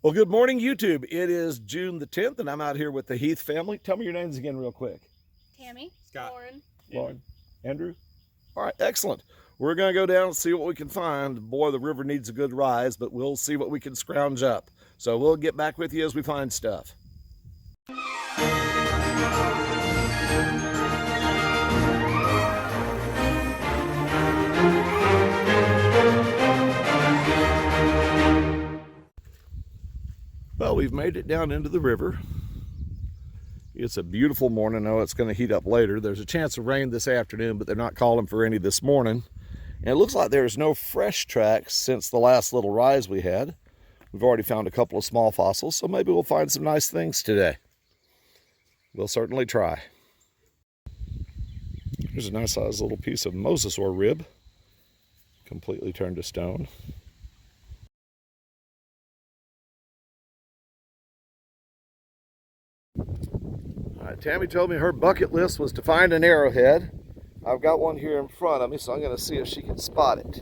Well, good morning, YouTube. It is June the 10th, and I'm out here with the Heath family. Tell me your names again real quick. Tammy, Scott, Lauren, Andrew. All right, excellent. We're going to go down and see what we can find. Boy, the river needs a good rise, but we'll see what we can scrounge up. So we'll get back with you as we find stuff. Well, we've made it down into the river. It's a beautiful morning. I know it's going to heat up later. There's a chance of rain this afternoon, but they're not calling for any this morning. And it looks like there's no fresh tracks since the last little rise we had. We've already found a couple of small fossils, so maybe we'll find some nice things today. We'll certainly try. Here's a nice sized little piece of mosasaur rib, completely turned to stone. All right, Tammy told me her bucket list was to find an arrowhead. I've got one here in front of me, so I'm going to see if she can spot it.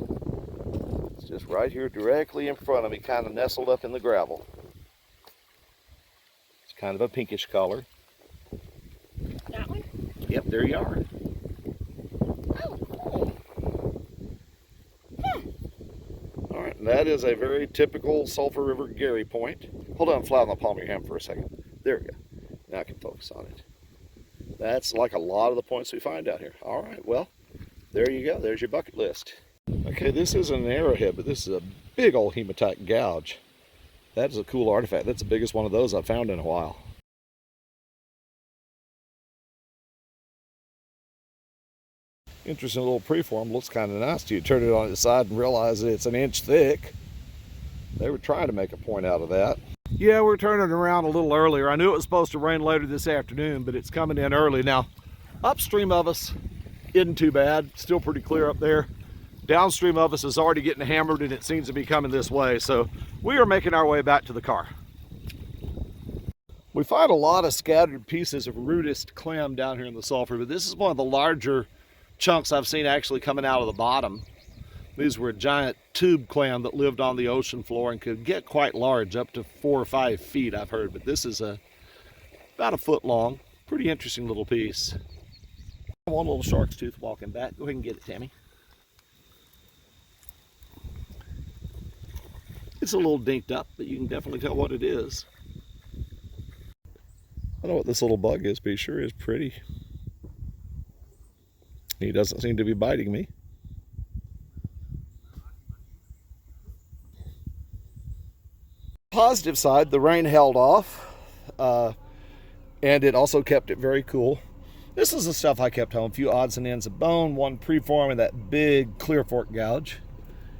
It's just right here directly in front of me, kind of nestled up in the gravel. It's kind of a pinkish color. that one? Yep, there you are. Oh, cool. All right, and that is a very typical Sulphur River Gary point. Hold on flat on the palm of your hand for a second. There we go. Now I can focus on it. That's like a lot of the points we find out here. All right, well, there you go. There's your bucket list. Okay, this isn't an arrowhead, but this is a big old hematite gouge. That is a cool artifact. That's the biggest one of those I've found in a while. Interesting little preform. Looks kind of nice to you. Turn it on its side and realize that it's an inch thick. They were trying to make a point out of that. Yeah, we're turning around a little earlier. I knew it was supposed to rain later this afternoon, but it's coming in early. Now, upstream of us isn't too bad. Still pretty clear up there. Downstream of us is already getting hammered, and it seems to be coming this way. So we are making our way back to the car. We find a lot of scattered pieces of rudist clam down here in the Sulphur, but this is one of the larger chunks I've seen actually coming out of the bottom. These were a giant tube clam that lived on the ocean floor and could get quite large, up to 4 or 5 feet, I've heard. But this is about a foot long. Pretty interesting little piece. One little shark's tooth walking back. Go ahead and get it, Tammy. It's a little dinked up, but you can definitely tell what it is. I don't know what this little bug is, but he sure is pretty. He doesn't seem to be biting me. Positive side, the rain held off, and it also kept it very cool. This is the stuff I kept home. A few odds and ends of bone, one preform, and that big clear fork gouge.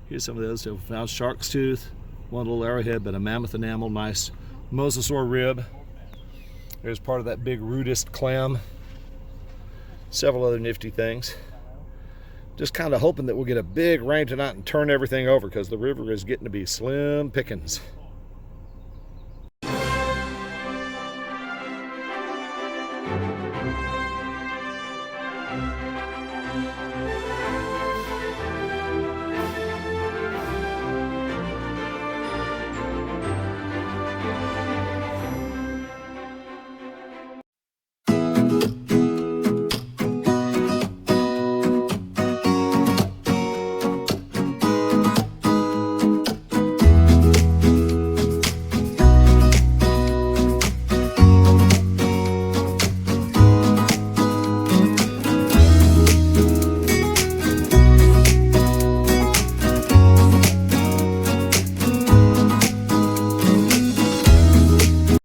Here's some of those. So found shark's tooth, one little arrowhead, but a mammoth enamel, nice mosasaur rib. There's part of that big rudist clam. Several other nifty things. Just kind of hoping that we'll get a big rain tonight and turn everything over, because the river is getting to be slim pickings.